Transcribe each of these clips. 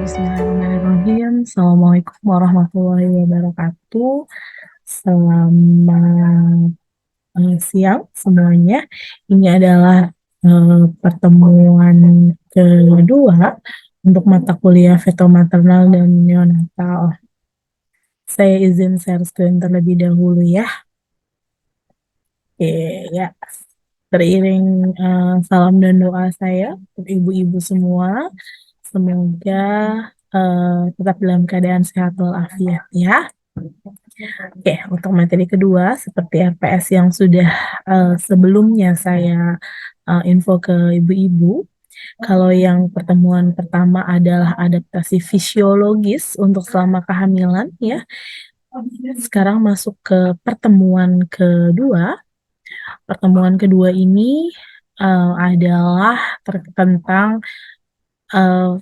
Bismillahirrahmanirrahim. Assalamualaikum warahmatullahi wabarakatuh. Selamat siang semuanya. Ini adalah pertemuan kedua untuk mata kuliah feto maternal dan neonatal. Saya izin share screen terlebih dahulu ya. Oke, ya. Beriring salam dan doa saya untuk ibu-ibu semua. Semoga tetap dalam keadaan sehat walafiat ya. Oke, untuk materi kedua, seperti RPS yang sudah sebelumnya saya info ke ibu-ibu, kalau yang pertemuan pertama adalah adaptasi fisiologis untuk selama kehamilan ya. Sekarang masuk ke pertemuan kedua. Pertemuan kedua ini adalah tentang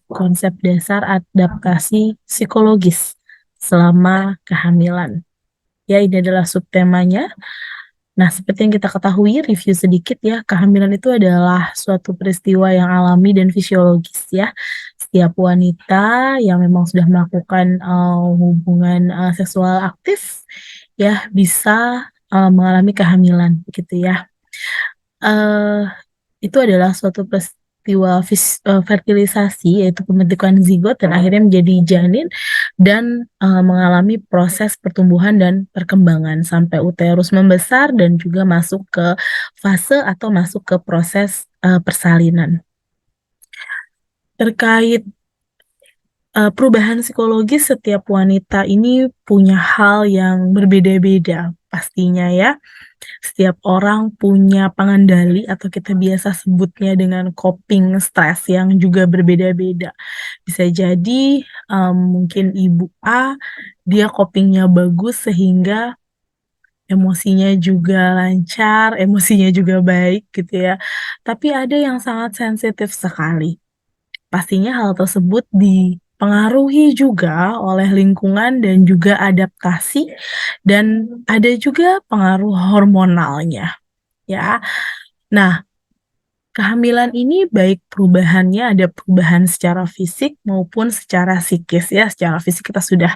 konsep dasar adaptasi psikologis selama kehamilan. Ya, ini adalah subtemanya. Nah, seperti yang kita ketahui, review sedikit ya, kehamilan itu adalah suatu peristiwa yang alami dan fisiologis ya. Setiap wanita yang memang sudah melakukan hubungan seksual aktif ya bisa mengalami kehamilan gitu ya. Itu adalah suatu peristiwa fertilisasi, yaitu pembentukan zigot dan akhirnya menjadi janin dan mengalami proses pertumbuhan dan perkembangan sampai uterus membesar dan juga masuk ke fase atau masuk ke proses persalinan. Terkait perubahan psikologis, setiap wanita ini punya hal yang berbeda-beda pastinya ya. Setiap orang punya pengendali atau kita biasa sebutnya dengan coping stres yang juga berbeda-beda. Bisa jadi mungkin ibu A, dia copingnya bagus sehingga emosinya juga lancar, emosinya juga baik gitu ya. Tapi ada yang sangat sensitif sekali. Pastinya hal tersebut dipengaruhi juga oleh lingkungan dan juga adaptasi dan ada juga pengaruh hormonalnya ya. Nah, kehamilan ini baik perubahannya ada perubahan secara fisik maupun secara psikis ya. Secara fisik kita sudah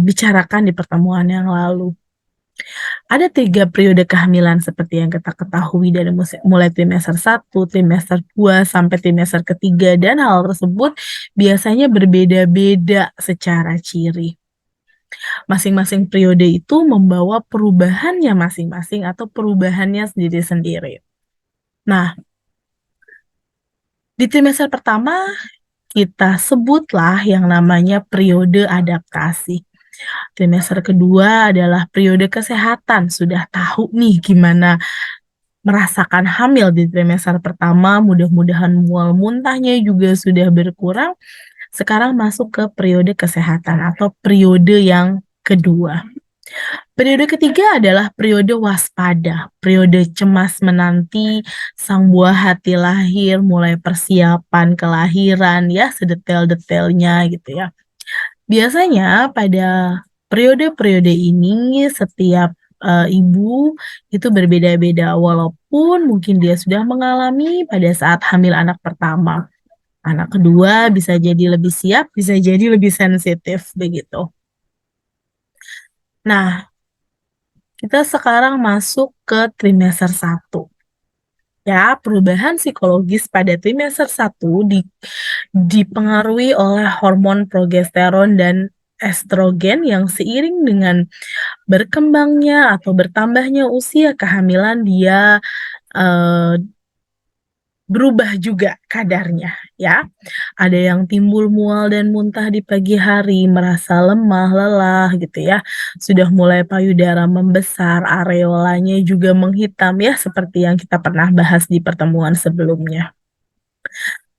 bicarakan di pertemuan yang lalu. Ada 3 periode kehamilan seperti yang kita ketahui dari mulai trimester 1, trimester 2, sampai trimester ketiga dan hal tersebut biasanya berbeda-beda secara ciri. Masing-masing periode itu membawa perubahannya masing-masing atau perubahannya sendiri-sendiri. Nah, di trimester pertama kita sebutlah yang namanya periode adaptasi. Trimester kedua adalah periode kesehatan, sudah tahu nih gimana merasakan hamil di trimester pertama, mudah-mudahan mual muntahnya juga sudah berkurang. Sekarang masuk ke periode kesehatan atau periode yang kedua. Periode ketiga adalah periode waspada, periode cemas menanti sang buah hati lahir, mulai persiapan kelahiran ya, sedetail-detailnya gitu ya. Biasanya pada periode-periode ini setiap ibu itu berbeda-beda walaupun mungkin dia sudah mengalami pada saat hamil anak pertama. Anak kedua bisa jadi lebih siap, bisa jadi lebih sensitif begitu. Nah, kita sekarang masuk ke trimester 1. Ya, perubahan psikologis pada trimester 1 dipengaruhi oleh hormon progesteron dan estrogen yang seiring dengan berkembangnya atau bertambahnya usia kehamilan dia berubah juga kadarnya ya. Ada yang timbul mual dan muntah di pagi hari, merasa lemah, lelah gitu ya. Sudah mulai payudara membesar, areolanya juga menghitam ya seperti yang kita pernah bahas di pertemuan sebelumnya.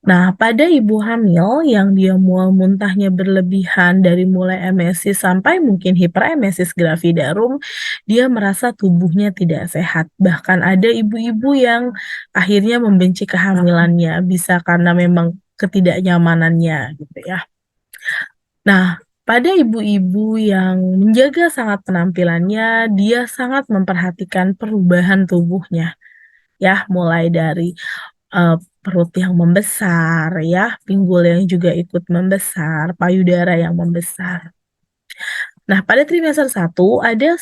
Nah, pada ibu hamil yang dia mual muntahnya berlebihan dari mulai emesis sampai mungkin hiperemesis gravidarum, dia merasa tubuhnya tidak sehat. Bahkan ada ibu-ibu yang akhirnya membenci kehamilannya, bisa karena memang ketidaknyamanannya gitu ya. Nah, pada ibu-ibu yang menjaga sangat penampilannya, dia sangat memperhatikan perubahan tubuhnya. Ya, mulai dari perut yang membesar ya, pinggul yang juga ikut membesar, payudara yang membesar. Nah, pada trimester 1 ada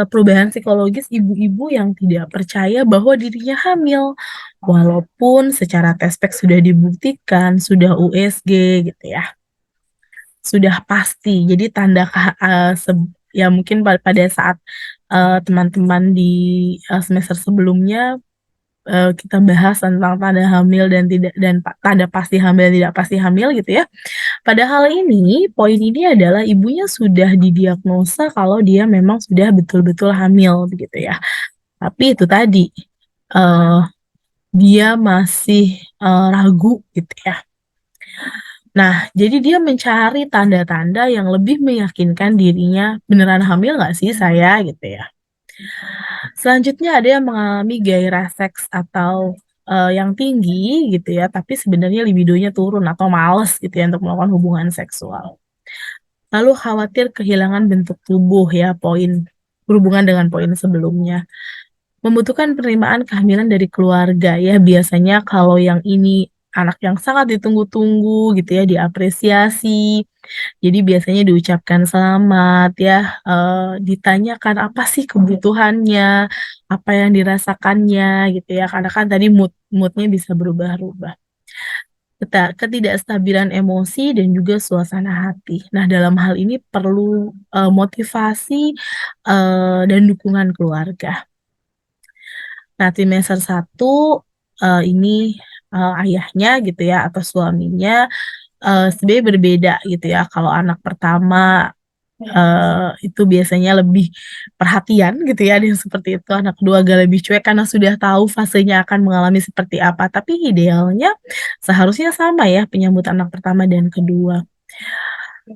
perubahan psikologis ibu-ibu yang tidak percaya bahwa dirinya hamil, walaupun secara tespek sudah dibuktikan, sudah USG gitu ya, sudah pasti. Jadi tanda ya mungkin pada saat, teman-teman di, semester sebelumnya, kita bahas tentang tanda hamil dan tidak dan tanda pasti hamil dan tidak pasti hamil gitu ya. Padahal ini, poin ini adalah ibunya sudah didiagnosa kalau dia memang sudah betul-betul hamil begitu ya. Tapi itu tadi, eee, dia masih, ragu gitu ya. Nah, jadi dia mencari tanda-tanda yang lebih meyakinkan dirinya, "Beneran hamil nggak sih saya?" Gitu ya. Selanjutnya ada yang mengalami gairah seks atau, yang tinggi gitu ya, tapi sebenarnya libidonya turun atau males gitu ya untuk melakukan hubungan seksual. Lalu khawatir kehilangan bentuk tubuh ya, berhubungan dengan poin sebelumnya. Membutuhkan penerimaan kehamilan dari keluarga ya, biasanya kalau yang ini anak yang sangat ditunggu-tunggu gitu ya, diapresiasi, jadi biasanya diucapkan selamat ya, ditanyakan apa sih kebutuhannya, apa yang dirasakannya gitu ya, karena kan tadi mood-nya bisa berubah-ubah. Ketidakstabilan emosi dan juga suasana hati. Nah, dalam hal ini perlu, motivasi, dan dukungan keluarga. Nah, trimester 1, ini, ayahnya gitu ya atau suaminya, sebenarnya berbeda gitu ya. Kalau anak pertama, itu biasanya lebih perhatian gitu ya, ada yang seperti itu. Anak kedua agak lebih cuek karena sudah tahu fasenya akan mengalami seperti apa. Tapi idealnya seharusnya sama ya penyambut anak pertama dan kedua.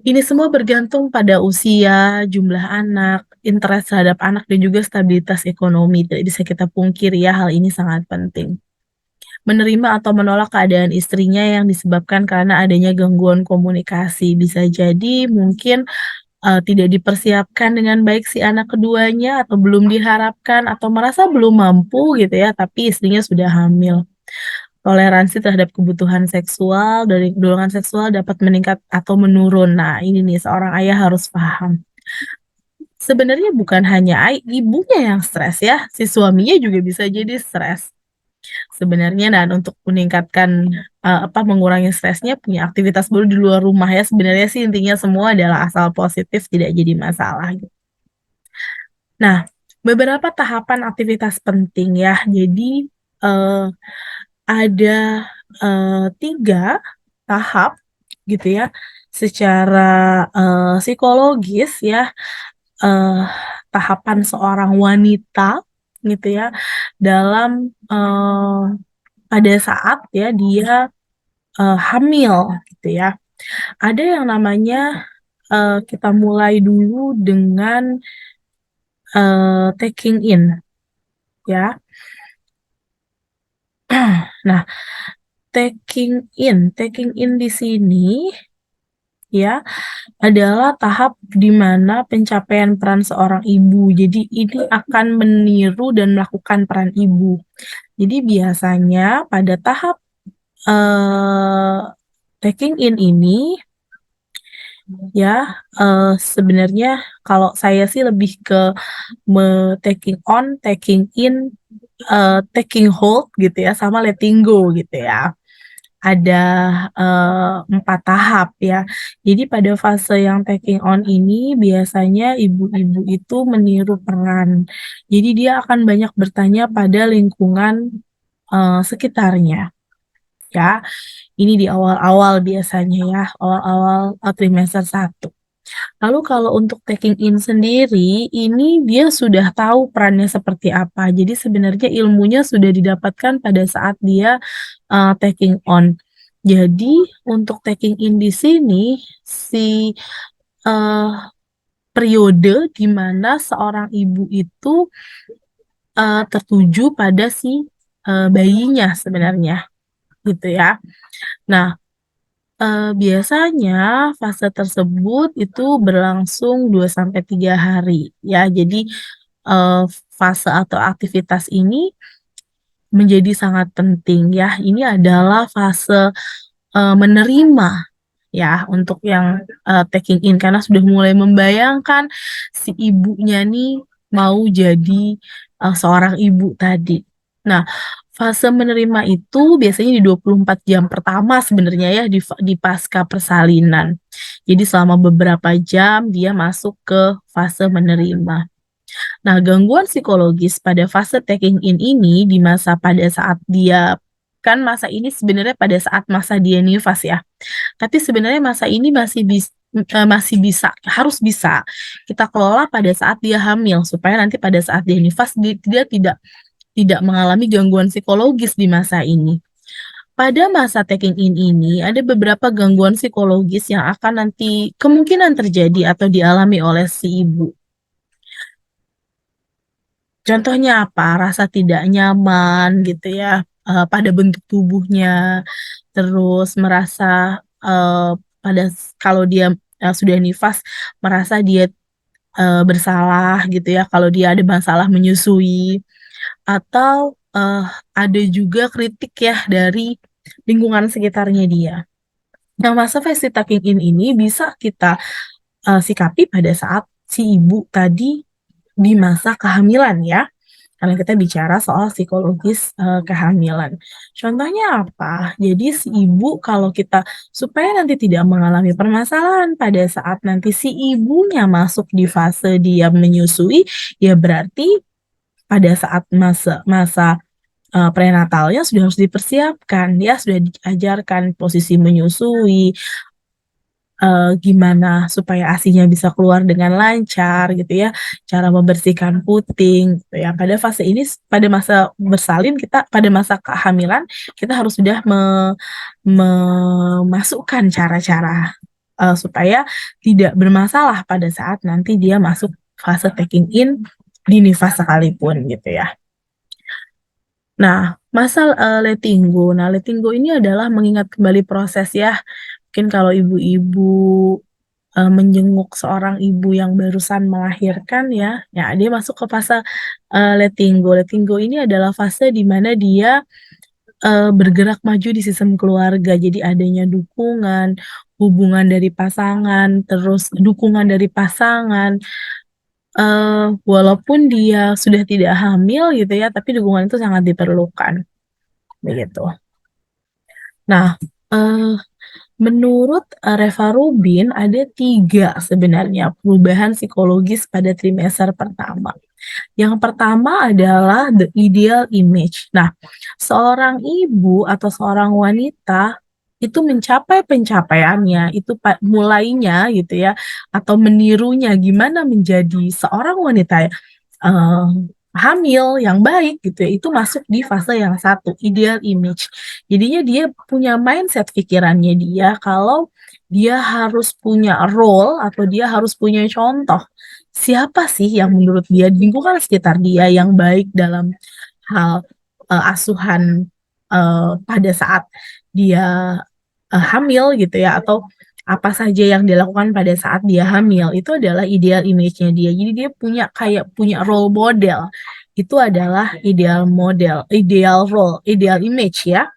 Ini semua bergantung pada usia, jumlah anak, interest terhadap anak, dan juga stabilitas ekonomi. Tidak bisa kita pungkiri ya, hal ini sangat penting. Menerima atau menolak keadaan istrinya yang disebabkan karena adanya gangguan komunikasi. Bisa jadi mungkin, tidak dipersiapkan dengan baik si anak keduanya, atau belum diharapkan, atau merasa belum mampu gitu ya, tapi istrinya sudah hamil. Toleransi terhadap kebutuhan seksual dari dorongan seksual dapat meningkat atau menurun. Nah, ini nih seorang ayah harus paham. Sebenarnya bukan hanya ibunya yang stres ya, si suaminya juga bisa jadi stres. Sebenarnya dan untuk meningkatkan, mengurangi stresnya punya aktivitas baru di luar rumah ya, sebenarnya sih intinya semua adalah asal positif tidak jadi masalah gitu. Nah, beberapa tahapan aktivitas penting ya. Jadi, eee, ada, 3 tahap gitu ya, secara, psikologis ya, eee, tahapan seorang wanita gitu ya, dalam, pada saat ya dia, hamil gitu ya. Ada yang namanya, kita mulai dulu dengan, taking in ya. Nah, taking in di sini ya, adalah tahap di mana pencapaian peran seorang ibu. Jadi ini akan meniru dan melakukan peran ibu. Jadi biasanya pada tahap, eee, taking in ini ya, sebenarnya kalau saya sih lebih ke taking on, taking in, taking hold gitu ya, sama letting go gitu ya. Ada, 4 tahap ya. Jadi pada fase yang taking on ini biasanya ibu-ibu itu meniru peran. Jadi dia akan banyak bertanya pada lingkungan, sekitarnya ya. Ini di awal-awal biasanya ya, awal-awal, trimester 1. Lalu kalau untuk taking in sendiri, ini dia sudah tahu perannya seperti apa. Jadi sebenarnya ilmunya sudah didapatkan pada saat dia, taking on. Jadi untuk taking in di sini, eee, periode di mana seorang ibu itu, tertuju pada si, bayinya sebenarnya, gitu ya. Nah, biasanya fase tersebut itu berlangsung 2 sampai 3 hari ya. Jadi, fase atau aktivitas ini menjadi sangat penting ya. Ini adalah fase menerima ya untuk yang taking in karena sudah mulai membayangkan si ibunya nih mau jadi seorang ibu tadi. Nah, fase menerima itu biasanya di 24 jam pertama sebenarnya ya di pasca persalinan. Jadi selama beberapa jam dia masuk ke fase menerima. Nah, gangguan psikologis pada fase taking in ini di masa pada saat dia kan masa ini sebenarnya pada saat masa dia nifas ya. Tapi sebenarnya masa ini masih bisa harus bisa kita kelola pada saat dia hamil supaya nanti pada saat dia nifas dia tidak mengalami gangguan psikologis di masa ini. Pada masa taking in ini ada beberapa gangguan psikologis yang akan nanti kemungkinan terjadi atau dialami oleh si ibu. Contohnya apa? Rasa tidak nyaman gitu ya, pada bentuk tubuhnya, terus merasa, pada kalau dia, sudah nifas merasa dia, bersalah gitu ya kalau dia ada masalah menyusui, atau, ada juga kritik ya dari lingkungan sekitarnya dia. Nah, masa fase taking in ini bisa kita, sikapi pada saat si ibu tadi di masa kehamilan ya. Karena kita bicara soal psikologis, kehamilan. Contohnya apa? Jadi si ibu kalau kita supaya nanti tidak mengalami permasalahan pada saat nanti si ibunya masuk di fase dia menyusui, ya berarti pada saat masa masa, prenatalnya sudah harus dipersiapkan, dia sudah diajarkan posisi menyusui, gimana supaya ASI-nya bisa keluar dengan lancar gitu ya, cara membersihkan puting gitu ya. Pada fase ini pada masa bersalin pada masa kehamilan kita harus sudah memasukkan cara-cara, supaya tidak bermasalah pada saat nanti dia masuk fase taking in di nifas sekalipun gitu ya. Nah, masa, letting go. Nah, letting go ini adalah mengingat kembali proses ya. Mungkin kalau ibu-ibu menjenguk seorang ibu yang barusan melahirkan ya, ya dia masuk ke fase, letting go. Letting go ini adalah fase di mana dia, bergerak maju di sistem keluarga. Jadi adanya dukungan, hubungan dari pasangan, terus dukungan dari pasangan, walaupun dia sudah tidak hamil gitu ya, tapi dukungan itu sangat diperlukan, begitu. Nah, eee menurut, Reva Rubin ada 3 sebenarnya perubahan psikologis pada trimester pertama. Yang pertama adalah the ideal image. Nah, seorang ibu atau seorang wanita itu mencapai pencapaiannya, itu mulainya gitu ya, atau menirunya gimana menjadi seorang wanita, eee, hamil yang baik gitu ya, itu masuk di fase yang satu, ideal image. Jadinya dia punya mindset pikirannya dia kalau dia harus punya role atau dia harus punya contoh. Siapa sih yang menurut dia di lingkungan sekitar dia yang baik dalam hal, asuhan, pada saat dia, hamil gitu ya atau apa saja yang dilakukan pada saat dia hamil, itu adalah ideal image-nya dia. Jadi dia punya role model, itu adalah ideal role, ideal image ya.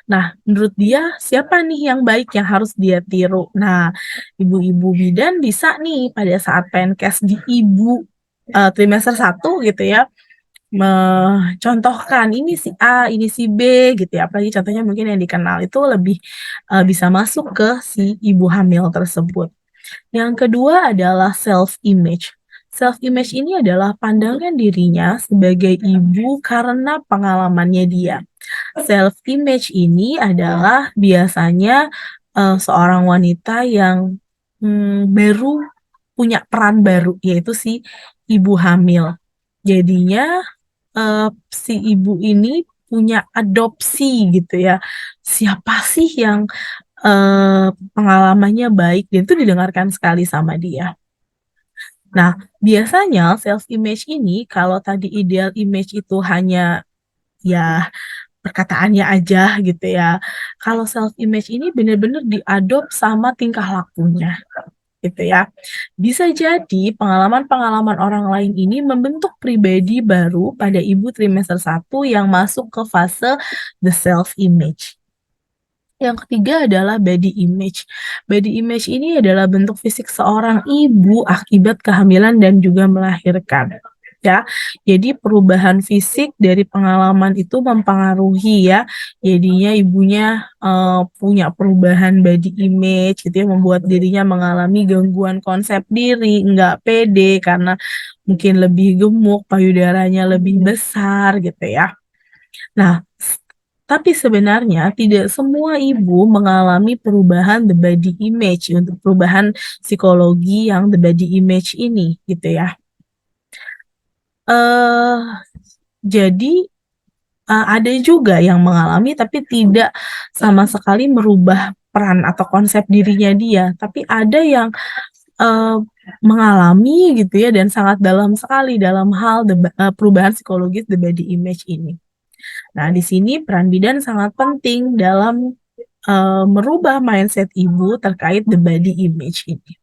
Nah, menurut dia siapa nih yang baik yang harus dia tiru? Nah, ibu-ibu bidan bisa nih pada saat Penkes di ibu, trimester 1 gitu ya, mencontohkan ini si A, ini si B gitu ya, apalagi contohnya mungkin yang dikenal itu lebih, bisa masuk ke si ibu hamil tersebut. Yang kedua adalah self image. Self image ini adalah pandangan dirinya sebagai ibu karena pengalamannya dia. Self image ini adalah biasanya, seorang wanita yang, baru punya peran baru, yaitu si ibu hamil. Jadinya, si ibu ini punya adopsi gitu ya, siapa sih yang, pengalamannya baik dan itu didengarkan sekali sama dia. Nah, biasanya self image ini kalau tadi ideal image itu hanya, ya perkataannya aja gitu ya. Kalau self image ini bener-bener diadopt sama tingkah lakunya, gitu ya. Bisa jadi pengalaman-pengalaman orang lain ini membentuk pribadi baru pada ibu trimester 1 yang masuk ke fase the self image. Yang ketiga adalah body image. Body image ini adalah bentuk fisik seorang ibu akibat kehamilan dan juga melahirkan. Ya, jadi perubahan fisik dari pengalaman itu mempengaruhi ya. Jadinya ibunya punya perubahan body image gitu ya, membuat dirinya mengalami gangguan konsep diri, nggak pede karena mungkin lebih gemuk, payudaranya lebih besar gitu ya. Nah, tapi sebenarnya tidak semua ibu mengalami perubahan the body image untuk perubahan psikologi yang the body image ini gitu ya. Eh jadi ada juga yang mengalami tapi tidak sama sekali merubah peran atau konsep dirinya dia, tapi ada yang eh, mengalami gitu ya dan sangat dalam sekali dalam hal perubahan psikologis the body image ini. Nah, di sini peran bidan sangat penting dalam merubah mindset ibu terkait the body image ini.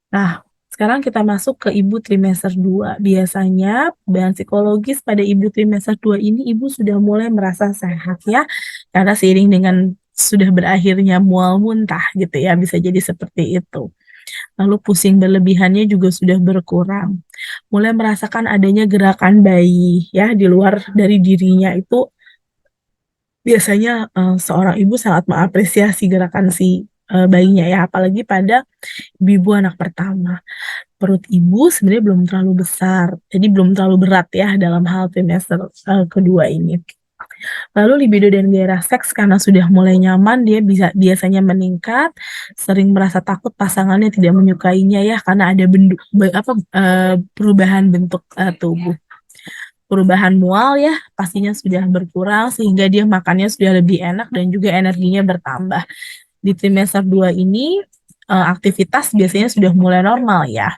Nah, sekarang kita masuk ke ibu trimester 2. Biasanya perubahan psikologis pada ibu trimester 2 ini ibu sudah mulai merasa sehat ya. Karena seiring dengan sudah berakhirnya mual muntah gitu ya, bisa jadi seperti itu. Lalu pusing berlebihannya juga sudah berkurang. Mulai merasakan adanya gerakan bayi ya di luar dari dirinya itu. Biasanya seorang ibu sangat mengapresiasi gerakan si bayinya ya, apalagi pada ibu anak pertama. Perut ibu sebenarnya belum terlalu besar, jadi belum terlalu berat ya dalam hal trimester kedua ini. Lalu libido dan gairah seks karena sudah mulai nyaman, dia biasanya meningkat, sering merasa takut pasangannya tidak menyukainya ya karena ada perubahan bentuk tubuh. Perubahan mual ya pastinya sudah berkurang sehingga dia makannya sudah lebih enak dan juga energinya bertambah. Di trimester 2 ini aktivitas biasanya sudah mulai normal ya.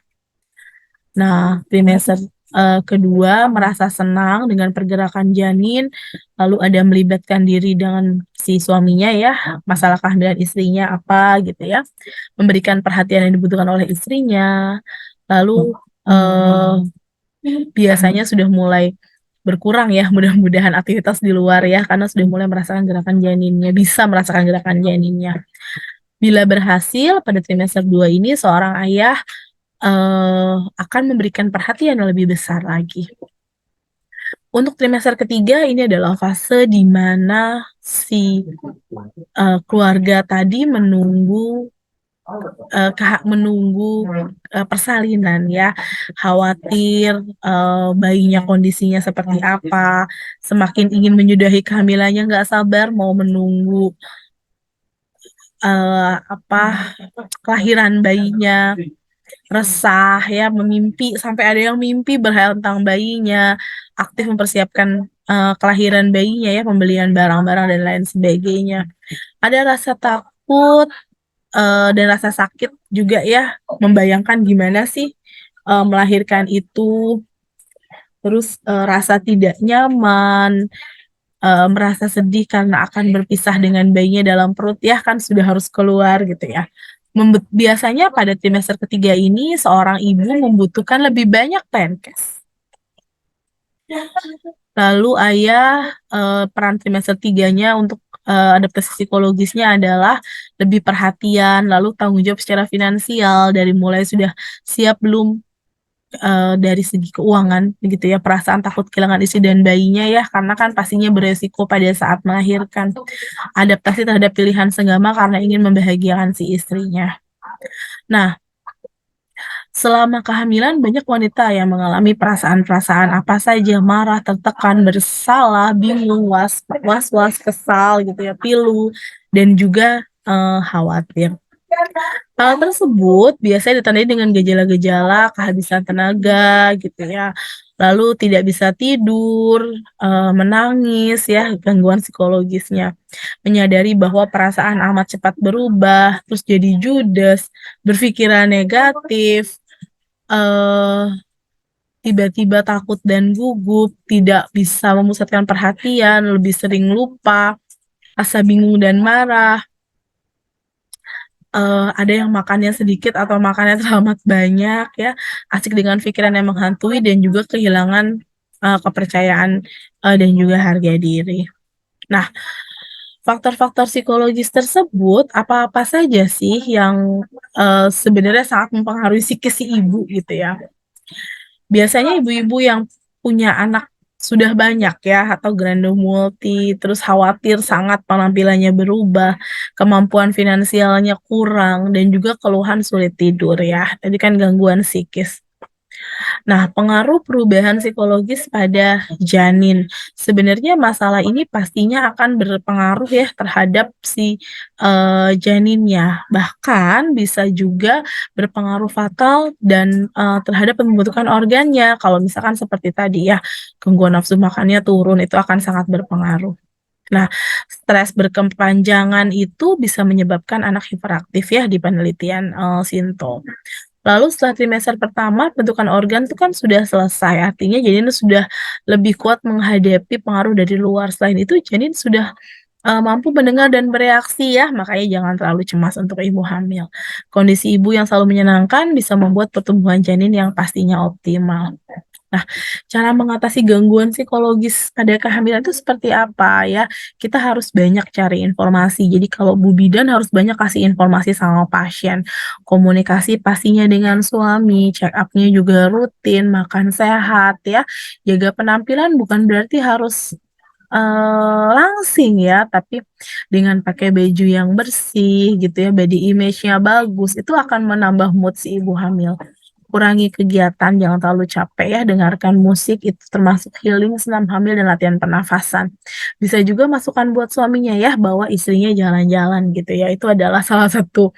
Nah, trimester kedua merasa senang dengan pergerakan janin, lalu ada melibatkan diri dengan si suaminya ya, masalah kehamilan istrinya apa gitu ya, memberikan perhatian yang dibutuhkan oleh istrinya, lalu biasanya sudah mulai berkurang ya, mudah-mudahan aktivitas di luar ya, karena sudah mulai merasakan gerakan janinnya, bisa merasakan gerakan janinnya. Bila berhasil, pada trimester 2 ini seorang ayah akan memberikan perhatian yang lebih besar lagi. Untuk trimester ketiga, ini adalah fase di mana si keluarga tadi menunggu persalinan ya, khawatir bayinya kondisinya seperti apa, semakin ingin menyudahi kehamilannya, nggak sabar mau menunggu kelahiran bayinya, resah ya, memimpi sampai ada yang mimpi berhayal tentang bayinya, aktif mempersiapkan kelahiran bayinya ya, pembelian barang-barang dan lain sebagainya. Ada rasa takut dan rasa sakit juga ya, membayangkan gimana sih melahirkan itu, terus rasa tidak nyaman, merasa sedih karena akan berpisah dengan bayinya dalam perut ya, kan sudah harus keluar gitu ya. Biasanya pada trimester ketiga ini seorang ibu membutuhkan lebih banyak Penkes. Lalu ayah peran trimester 3-nya untuk adaptasi psikologisnya adalah lebih perhatian, lalu tanggung jawab secara finansial dari mulai sudah siap belum dari segi keuangan gitu ya, perasaan takut kehilangan istri dan bayinya ya, karena kan pastinya beresiko pada saat melahirkan. Adaptasi terhadap pilihan senggama karena ingin membahagiakan si istrinya. Nah, selama kehamilan banyak wanita yang mengalami perasaan-perasaan apa saja, marah, tertekan, bersalah, bingung, was-was, kesal gitu ya, pilu, dan juga khawatir. Hal tersebut biasanya ditandai dengan gejala-gejala kehabisan tenaga gitu ya. Lalu tidak bisa tidur, menangis ya, gangguan psikologisnya. Menyadari bahwa perasaan amat cepat berubah, terus jadi judes, berpikiran negatif, eh tiba-tiba takut dan gugup, tidak bisa memusatkan perhatian, lebih sering lupa, rasa bingung dan marah, ada yang makannya sedikit atau makannya teramat banyak ya, asik dengan pikiran yang menghantui dan juga kehilangan, kepercayaan, dan juga harga diri. Nah, faktor-faktor psikologis tersebut apa-apa saja sih yang, sebenarnya sangat mempengaruhi psikis si ibu gitu ya? Biasanya ibu-ibu yang punya anak sudah banyak ya atau grande multi, terus khawatir sangat penampilannya berubah, kemampuan finansialnya kurang, dan juga keluhan sulit tidur ya. Tadi kan gangguan psikis. Nah, pengaruh perubahan psikologis pada janin. Sebenarnya masalah ini pastinya akan berpengaruh ya terhadap si, janinnya. Bahkan bisa juga berpengaruh fatal dan, terhadap pembentukan organnya. Kalau misalkan seperti tadi ya, gangguan nafsu makannya turun, itu akan sangat berpengaruh. Nah, stres berkepanjangan itu bisa menyebabkan anak hiperaktif ya di penelitian, Shinto. Lalu setelah trimester pertama bentukan organ itu kan sudah selesai, artinya janin sudah lebih kuat menghadapi pengaruh dari luar. Selain itu janin sudah, mampu mendengar dan bereaksi ya, makanya jangan terlalu cemas untuk ibu hamil. Kondisi ibu yang selalu menyenangkan bisa membuat pertumbuhan janin yang pastinya optimal. Nah, cara mengatasi gangguan psikologis pada kehamilan itu seperti apa ya? Kita harus banyak cari informasi. Jadi kalau Bu bidan harus banyak kasih informasi sama pasien. Komunikasi pastinya dengan suami, check up-nya juga rutin, makan sehat ya. Jaga penampilan bukan berarti harus, langsing ya, tapi dengan pakai baju yang bersih gitu ya, body image-nya bagus, itu akan menambah mood si ibu hamil. Kurangi kegiatan, jangan terlalu capek ya, dengarkan musik itu termasuk healing senam hamil dan latihan pernafasan. Bisa juga masukan buat suaminya ya, bawa istrinya jalan-jalan gitu ya, itu adalah salah satu,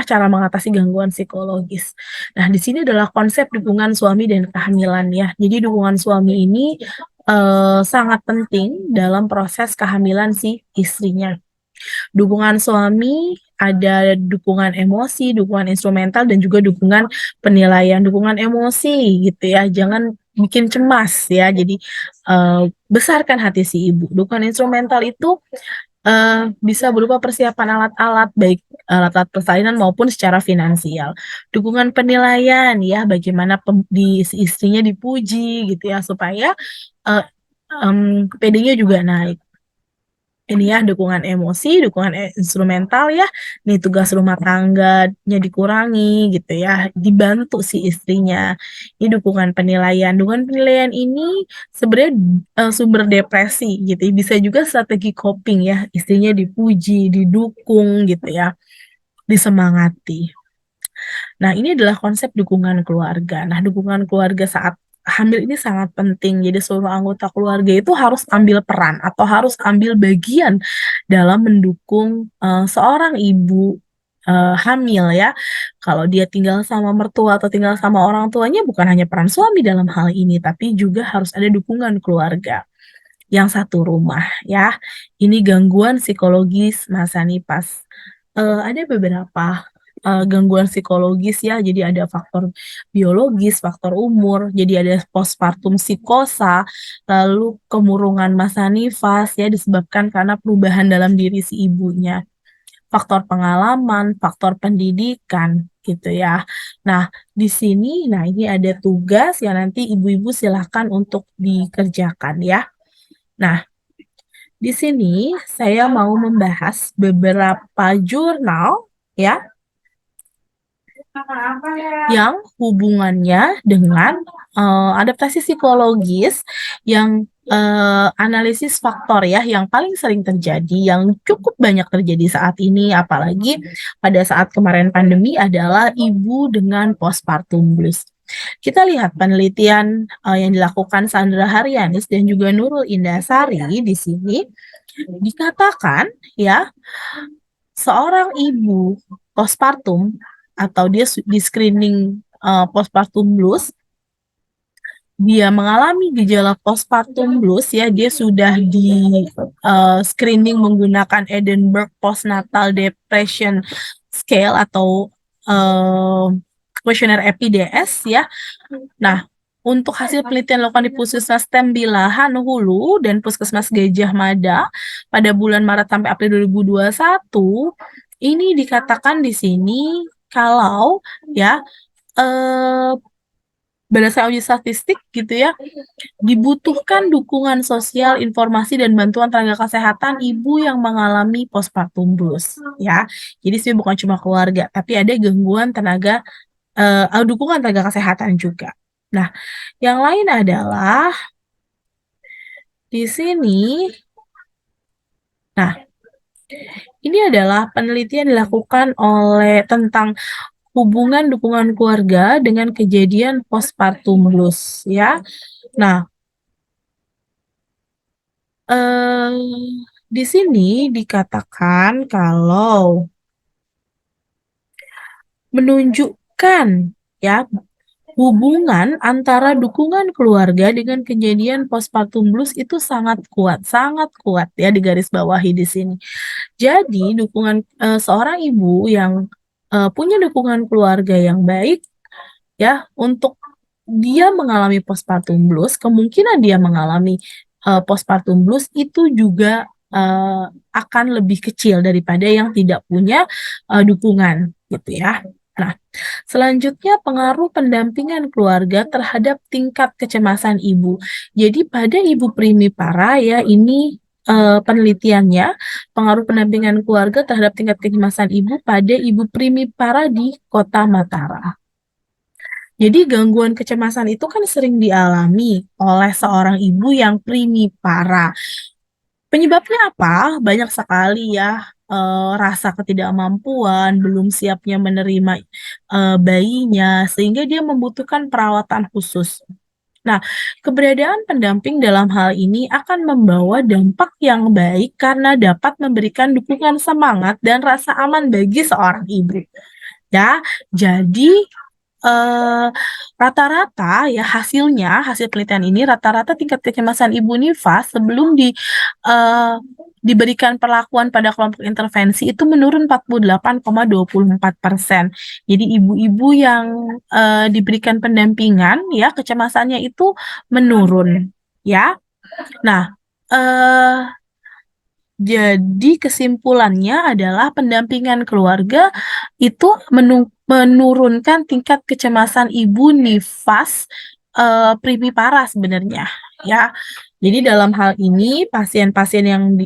cara mengatasi gangguan psikologis. Nah, di sini adalah konsep dukungan suami dan kehamilan ya. Jadi dukungan suami ini, sangat penting dalam proses kehamilan si istrinya. Dukungan suami, ada dukungan emosi, dukungan instrumental, dan juga dukungan penilaian. Dukungan emosi gitu ya, jangan bikin cemas ya, jadi, besarkan hati si ibu. Dukungan instrumental itu, bisa berupa persiapan alat-alat, baik alat-alat persalinan maupun secara finansial. Dukungan penilaian ya, bagaimana si istrinya dipuji gitu ya, supaya, eee, PD-nya juga naik. Ini ya, dukungan emosi, dukungan instrumental ya, nih tugas rumah tangganya dikurangi gitu ya, dibantu si istrinya. Ini dukungan penilaian. Dukungan penilaian ini sebenarnya, sumber depresi gitu ya, bisa juga strategi coping ya, istrinya dipuji, didukung gitu ya, disemangati. Nah, ini adalah konsep dukungan keluarga. Nah, dukungan keluarga saat hamil ini sangat penting. Jadi seluruh anggota keluarga itu harus ambil peran atau harus ambil bagian dalam mendukung, seorang ibu, hamil ya. Kalau dia tinggal sama mertua atau tinggal sama orang tuanya bukan hanya peran suami dalam hal ini, tapi juga harus ada dukungan keluarga yang satu rumah ya. Ini gangguan psikologis masa nifas. Ada beberapa, gangguan psikologis ya, jadi ada faktor biologis, faktor umur, jadi ada postpartum psikosa, lalu kemurungan masa nifas ya disebabkan karena perubahan dalam diri si ibunya, faktor pengalaman, faktor pendidikan gitu ya. Nah, di sini ini ada tugas yang nanti ibu-ibu silahkan untuk dikerjakan ya. Nah, di sini saya mau membahas beberapa jurnal ya yang hubungannya dengan, adaptasi psikologis yang, analisis faktor ya yang paling sering terjadi, yang cukup banyak terjadi saat ini, apalagi pada saat kemarin pandemi adalah ibu dengan postpartum blues. Kita lihat penelitian, yang dilakukan Sandra Haryanis dan juga Nurul Indasari di sini, dikatakan ya, seorang ibu postpartum atau dia di-screening, postpartum blues, dia mengalami gejala postpartum blues ya, dia sudah screening menggunakan Edinburgh Postnatal Depression Scale atau, kuesioner EPDS ya. Nah, untuk hasil penelitian dilakukan di Puskesmas Tembilahan Hulu dan Puskesmas Gajah Mada pada bulan Maret sampai April 2021, Ini dikatakan di sini kalau ya eh, berdasarkan uji statistik gitu ya, dibutuhkan dukungan sosial, informasi dan bantuan tenaga kesehatan ibu yang mengalami postpartum blues ya. Jadi sih bukan cuma keluarga, tapi ada gangguan dukungan tenaga kesehatan juga. Nah, yang lain adalah di sini. Nah, ini adalah penelitian dilakukan oleh tentang hubungan dukungan keluarga dengan kejadian postpartum blues ya. Nah, eh, di sini dikatakan kalau menunjukkan ya hubungan antara dukungan keluarga dengan kejadian postpartum blues itu sangat kuat ya di garis bawahi di sini. Jadi dukungan seorang ibu yang punya dukungan keluarga yang baik ya untuk dia mengalami postpartum blues, kemungkinan dia mengalami postpartum blues itu juga akan lebih kecil daripada yang tidak punya dukungan gitu ya. Nah, selanjutnya pengaruh pendampingan keluarga terhadap tingkat kecemasan ibu. Jadi pada ibu primipara ya ini penelitiannya pengaruh pendampingan keluarga terhadap tingkat kecemasan ibu pada ibu primipara di Kota Mataram. Jadi gangguan kecemasan itu kan sering dialami oleh seorang ibu yang primipara. Penyebabnya apa? Banyak sekali ya, rasa ketidakmampuan, belum siapnya menerima bayinya, sehingga dia membutuhkan perawatan khusus. Nah, keberadaan pendamping dalam hal ini akan membawa dampak yang baik karena dapat memberikan dukungan semangat dan rasa aman bagi seorang ibu. Ya, jadi eh, rata-rata ya hasil penelitian ini rata-rata tingkat kecemasan ibu nifas sebelum eh, diberikan perlakuan pada kelompok intervensi itu menurun 48,24%. Jadi ibu-ibu yang diberikan pendampingan ya kecemasannya itu menurun ya. Nah, eh jadi kesimpulannya adalah pendampingan keluarga itu menurunkan tingkat kecemasan ibu nifas primipara sebenarnya ya. Jadi dalam hal ini pasien-pasien yang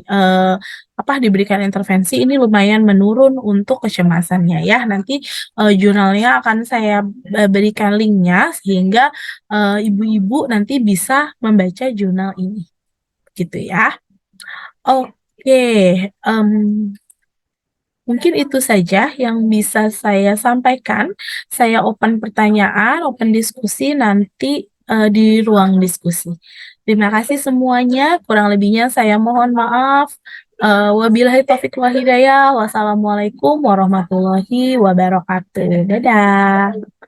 diberikan intervensi ini lumayan menurun untuk kecemasannya ya. Nanti jurnalnya akan saya berikan linknya sehingga ibu-ibu nanti bisa membaca jurnal ini gitu ya. Oke, em, mungkin itu saja yang bisa saya sampaikan. Saya open pertanyaan, open diskusi nanti di ruang diskusi. Terima kasih semuanya. Kurang lebihnya saya mohon maaf. Wabillahi taufiq wal hidayah. Wassalamualaikum warahmatullahi wabarakatuh. Dadah.